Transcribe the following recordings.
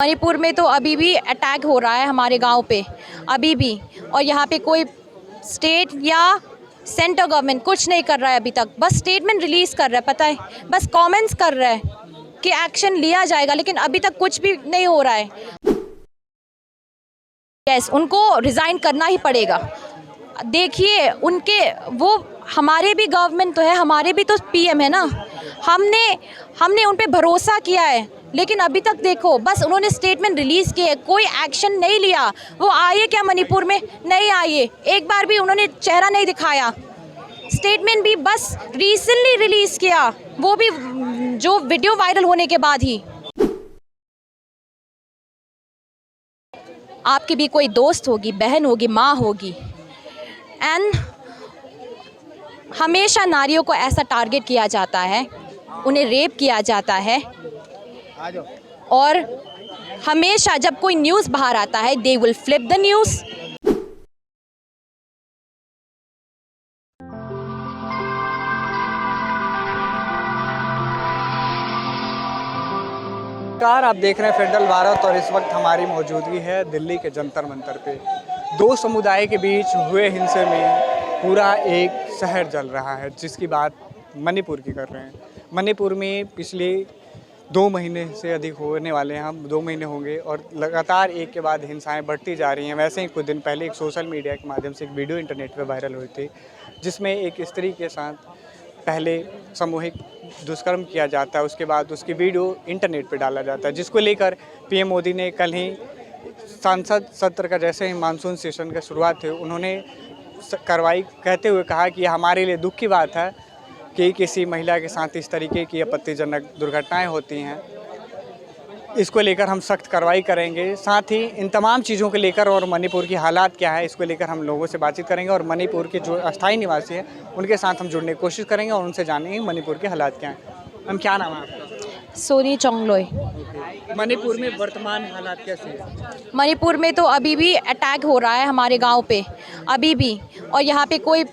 मणिपुर में तो अभी भी अटैक हो रहा है हमारे गांव पे, अभी भी। और यहाँ पे कोई स्टेट या सेंटर गवर्नमेंट कुछ नहीं कर रहा है अभी तक। बस स्टेटमेंट रिलीज़ कर रहा है, पता है, बस कमेंट्स कर रहा है कि एक्शन लिया जाएगा, लेकिन अभी तक कुछ भी नहीं हो रहा है। यस, उनको रिज़ाइन करना ही पड़ेगा। देखिए, उनके वो हमारे भी गवर्नमेंट तो है, हमारे भी तो पीएम है ना। हमने उन पे भरोसा किया है, लेकिन अभी तक देखो बस उन्होंने स्टेटमेंट रिलीज़ किए, कोई एक्शन नहीं लिया। वो आए क्या मणिपुर में? नहीं आए, एक बार भी उन्होंने चेहरा नहीं दिखाया। स्टेटमेंट भी बस रिसेंटली रिलीज़ किया, वो भी जो वीडियो वायरल होने के बाद ही। आपकी भी कोई दोस्त होगी, बहन होगी, माँ होगी, एंड हमेशा नारियों को ऐसा टारगेट किया जाता है, उन्हें रेप किया जाता है। और हमेशा जब कोई न्यूज़ बाहर आता है, they will flip the news. नमस्कार, आप देख रहे हैं फेडरल भारत और इस वक्त हमारी मौजूदगी है दिल्ली के जंतर मंतर पे। दो समुदाय के बीच हुए हिंसे में पूरा एक शहर जल रहा है, जिसकी बात मणिपुर की कर रहे हैं। मणिपुर में पिछले 2 महीने से अधिक होने वाले हैं, हम 2 महीने होंगे और लगातार एक के बाद हिंसाएं बढ़ती जा रही हैं। वैसे ही कुछ दिन पहले एक सोशल मीडिया के माध्यम से एक वीडियो इंटरनेट पर वायरल हुई थी, जिसमें एक स्त्री के साथ पहले सामूहिक दुष्कर्म किया जाता है, उसके बाद उसकी वीडियो इंटरनेट पे डाला जाता है, जिसको लेकर पीएम मोदी ने कल ही संसद सत्र का जैसे ही मानसून सेशन का शुरुआत हुई, उन्होंने कार्रवाई कहते हुए कहा कि हमारे लिए दुख की बात है कि किसी महिला के साथ इस तरीके की आपत्तिजनक दुर्घटनाएं होती हैं। इसको लेकर हम सख्त कार्रवाई करेंगे। साथ ही इन तमाम चीज़ों को लेकर और मणिपुर की हालात क्या है, इसको लेकर हम लोगों से बातचीत करेंगे और मणिपुर के जो अस्थायी निवासी हैं उनके साथ हम जुड़ने की कोशिश करेंगे और उनसे जानेंगे मणिपुर के हालात क्या हैं। हम क्या नाम है आपका? सोनी चोंगलोई। मणिपुर में वर्तमान हालात कैसे हैं? मणिपुर में तो अभी भी अटैक हो रहा है हमारे गांव पे, अभी भी। और यहाँ पे कोई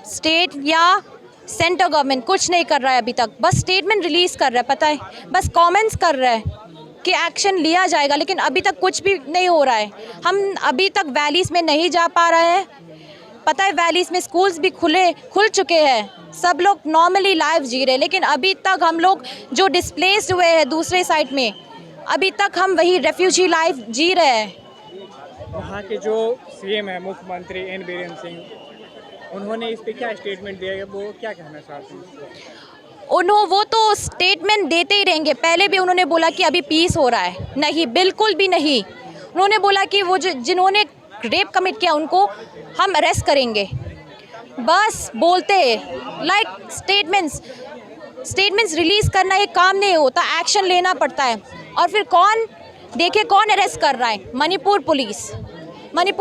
स्टेट या सेंटर गवर्नमेंट कुछ नहीं कर रहा है अभी तक। बस स्टेटमेंट रिलीज़ कर रहा है, पता है, बस कमेंट्स कर रहा है कि एक्शन लिया जाएगा, लेकिन अभी तक कुछ भी नहीं हो रहा है। हम अभी तक वैलीज़ में नहीं जा पा रहे हैं। पता है, वैलीज़ में स्कूल्स भी खुल चुके हैं, सब लोग नॉर्मली लाइफ जी रहे हैं, लेकिन अभी तक हम लोग जो डिस्प्लेस्ड हुए हैं दूसरे साइड में, अभी तक हम वही रेफ्यूजी लाइफ जी रहे हैं। वहाँ के जो सीएम है, मुख्यमंत्री एन बीरेन सिंह, उन्होंने इस पर क्या स्टेटमेंट दिया है, वो क्या कहना चाहते हैं? वो तो स्टेटमेंट देते ही रहेंगे। पहले भी उन्होंने बोला कि अभी पीस हो रहा है, नहीं, बिल्कुल भी नहीं। उन्होंने बोला कि वो जिन्होंने रेप कमिट किया उनको हम अरेस्ट करेंगे। बस बोलते हैं, लाइक स्टेटमेंट्स रिलीज़ करना एक काम नहीं होता, एक्शन लेना पड़ता है। और फिर कौन अरेस्ट कर रहा है? मणिपुर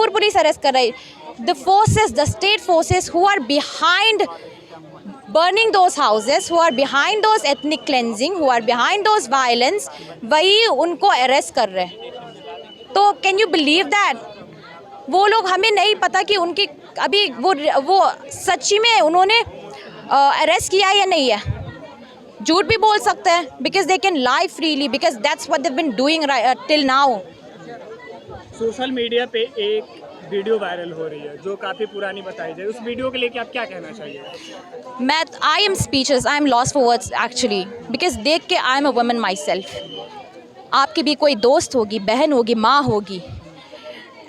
पुलिस अरेस्ट कर रही है। The state forces who are behind burning those houses, who are behind those ethnic cleansing, who are behind those violence, वही उनको अरेस्ट कर रहे हैं। तो कैन यू बिलीव दैट? वो लोग, हमें नहीं पता कि उनकी अभी वो सच्ची में उन्होंने अरेस्ट किया या नहीं है। झूठ भी बोल सकते हैं, because they can lie freely, because that's what they have been doing till now. Social media पे एक वीडियो वायरल हो रही है जो काफ़ी पुरानी बताई जाए, उस वीडियो के लिए आप क्या कहना चाहिए? I am speechless, I am lost for words actually, because देख के I am a woman my self. आपकी भी कोई दोस्त होगी, बहन होगी, माँ होगी,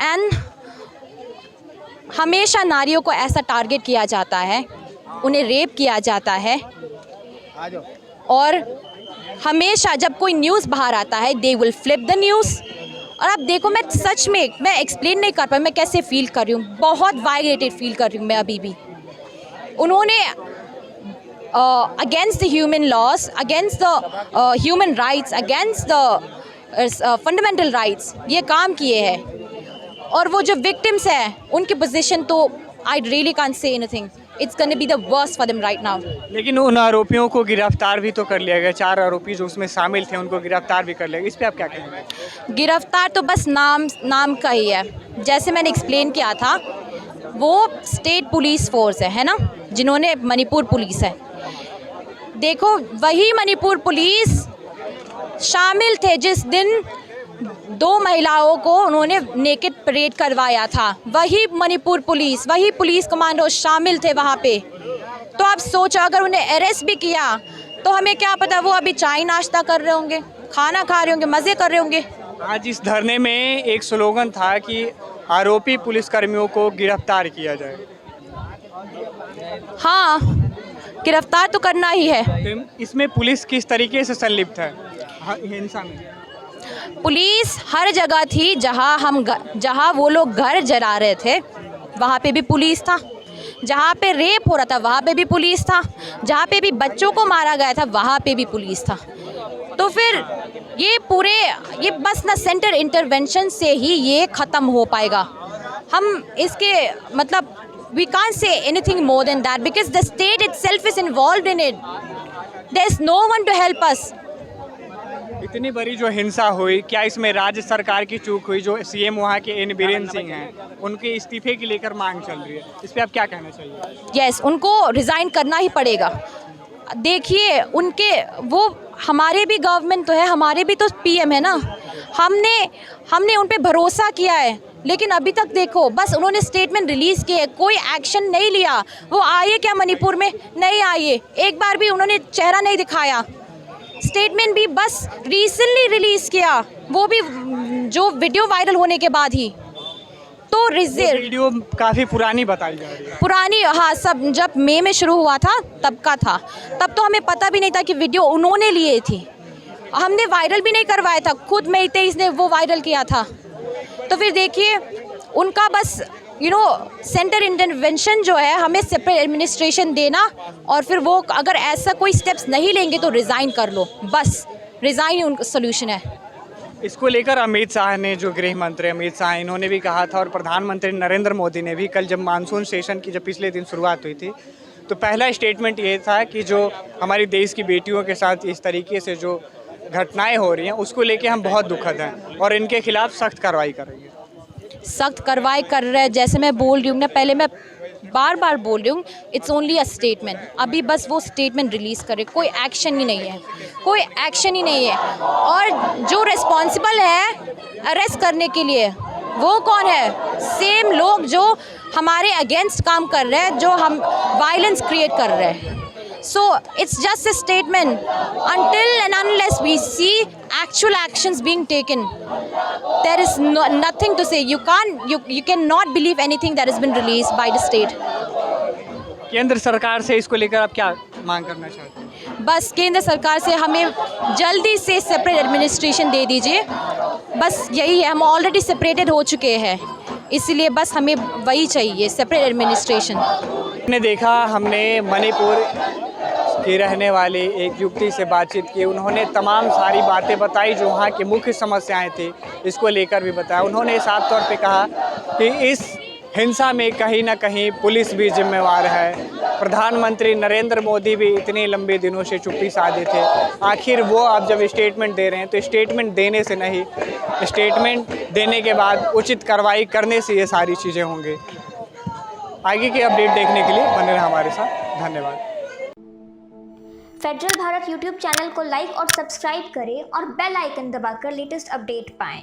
एंड हमेशा नारियों को ऐसा टारगेट किया जाता है, उन्हें रेप किया जाता है। और हमेशा जब कोई न्यूज़ बाहर आता है, they will flip the news. और आप देखो, मैं सच में एक्सप्लेन नहीं कर पाई मैं कैसे फील कर रही हूँ। बहुत वायलेटेड फील कर रही हूँ मैं अभी भी। उन्होंने against the human loss, against the human rights, against the fundamental rights ये काम किए हैं। और वो जो विक्टिम्स हैं उनकी पोजीशन तो I really can't say anything. It's gonna be the worst for them right now. लेकिन उन आरोपियों को गिरफ्तार भी तो कर लिया गया। 4 आरोपी जो उसमें शामिल थे उनको गिरफ्तार भी कर लिया गया। इस पर आप क्या कहेंगे? गिरफ्तार तो बस नाम का ही है। जैसे मैंने एक्सप्लेन किया था, वो स्टेट पुलिस फोर्स है ना, जिन्होंने मणिपुर पुलिस है। देखो, वही मणिपुर पुलिस शामिल थे जिस दिन 2 महिलाओं को उन्होंने नेकेड परेड करवाया था, वही मणिपुर पुलिस, वही पुलिस कमांडो शामिल थे वहाँ पे। तो आप सोचो अगर उन्हें अरेस्ट भी किया तो हमें क्या पता वो अभी चाय नाश्ता कर रहे होंगे, खाना खा रहे होंगे, मज़े कर रहे होंगे। आज इस धरने में एक स्लोगन था कि आरोपी पुलिसकर्मियों को गिरफ्तार किया जाए। हाँ, गिरफ्तार तो करना ही है। तो इसमें पुलिस किस तरीके से संलिप्त है हिंसा में? पुलिस हर जगह थी जहाँ वो लोग घर जला रहे थे वहाँ पे भी पुलिस था, जहाँ पे रेप हो रहा था वहाँ पे भी पुलिस था, जहाँ पे भी बच्चों को मारा गया था वहाँ पे भी पुलिस था। तो फिर ये बस ना सेंटर इंटरवेंशन से ही ये ख़त्म हो पाएगा। हम इसके मतलब we can't say anything more than that because the state itself is involved in it. There's no one to help us. इतनी बड़ी जो हिंसा हुई, क्या इसमें राज्य सरकार की चूक हुई? जो सीएम वहाँ के एन बीरेन सिंह हैं, उनके इस्तीफे की लेकर मांग चल रही है, इस पे आप क्या कहना चाहिए? यस, उनको रिज़ाइन करना ही पड़ेगा। देखिए वो हमारे भी गवर्नमेंट तो है, हमारे भी तो पीएम है ना, हमने उन पे भरोसा किया है, लेकिन अभी तक देखो बस उन्होंने स्टेटमेंट रिलीज़ किए, कोई एक्शन नहीं लिया। वो आए क्या मणिपुर में? नहीं आए, एक बार भी उन्होंने चेहरा नहीं दिखाया। स्टेटमेंट भी बस रिसेंटली रिलीज़ किया, वो भी जो वीडियो वायरल होने के बाद ही। तो वीडियो काफ़ी पुरानी बताई जा रही है। पुरानी, हाँ, सब जब मई में शुरू हुआ था तब का था, तब तो हमें पता भी नहीं था कि वीडियो उन्होंने लिए थी, हमने वायरल भी नहीं करवाया था, खुद मई 23 ने वो वायरल किया था। तो फिर देखिए उनका बस सेंटर इंटरवेंशन जो है, हमें सेपरेट एडमिनिस्ट्रेशन देना, और फिर वो अगर ऐसा कोई स्टेप्स नहीं लेंगे तो रिज़ाइन कर लो, बस रिज़ाइन ही उनका सोल्यूशन है। इसको लेकर अमित शाह ने, जो गृह मंत्री अमित शाह, इन्होंने भी कहा था, और प्रधानमंत्री नरेंद्र मोदी ने भी कल जब मानसून सेशन की जब पिछले दिन शुरुआत हुई थी तो पहला स्टेटमेंट ये था कि जो हमारी देश की बेटियों के साथ इस तरीके से जो घटनाएं हो रही हैं उसको लेके हम बहुत दुखद हैं और इनके खिलाफ सख्त कार्रवाई करेंगे। सख्त कार्रवाई कर रहे हैं, जैसे मैं बोल रही हूँ ना, पहले मैं बार बोल रही हूँ, इट्स ओनली अ स्टेटमेंट। अभी बस वो स्टेटमेंट रिलीज़ करे, कोई एक्शन ही नहीं है, कोई एक्शन ही नहीं है। और जो रिस्पॉन्सिबल है अरेस्ट करने के लिए वो कौन है? सेम लोग जो हमारे अगेंस्ट काम कर रहे हैं, जो हम वायलेंस क्रिएट कर रहे हैं। So it's just a statement. Until and unless we see actual actions being taken, there is nothing to say. You cannot believe anything that has been released by the state. केंद्र सरकार से इसको लेकर आप क्या मांग करना चाहते हैं? बस केंद्र सरकार से हमें जल्दी से सेपरेट एडमिनिस्ट्रेशन दे दीजिए, बस यही है। हम ऑलरेडी सेपरेटेड हो चुके हैं, इसीलिए बस हमें वही चाहिए, सेपरेट एडमिनिस्ट्रेशन। हमने देखा, हमने मणिपुर की रहने वाली एक युवती से बातचीत की, उन्होंने तमाम सारी बातें बताई जो वहाँ की मुख्य समस्याएं थी, इसको लेकर भी बताया। उन्होंने साफ तौर पे कहा कि इस हिंसा में कहीं ना कहीं पुलिस भी जिम्मेवार है। प्रधानमंत्री नरेंद्र मोदी भी इतने लंबे दिनों से चुप्पी साधे थे, आखिर वो अब जब स्टेटमेंट दे रहे हैं तो स्टेटमेंट देने से नहीं, स्टेटमेंट देने के बाद उचित कार्रवाई करने से ये सारी चीज़ें होंगी। आगे की अपडेट देखने के लिए बने रहे हमारे साथ। धन्यवाद। फेडरल भारत यूट्यूब चैनल को लाइक और सब्सक्राइब करें और बेल आइकन दबाकर लेटेस्ट अपडेट पाएं।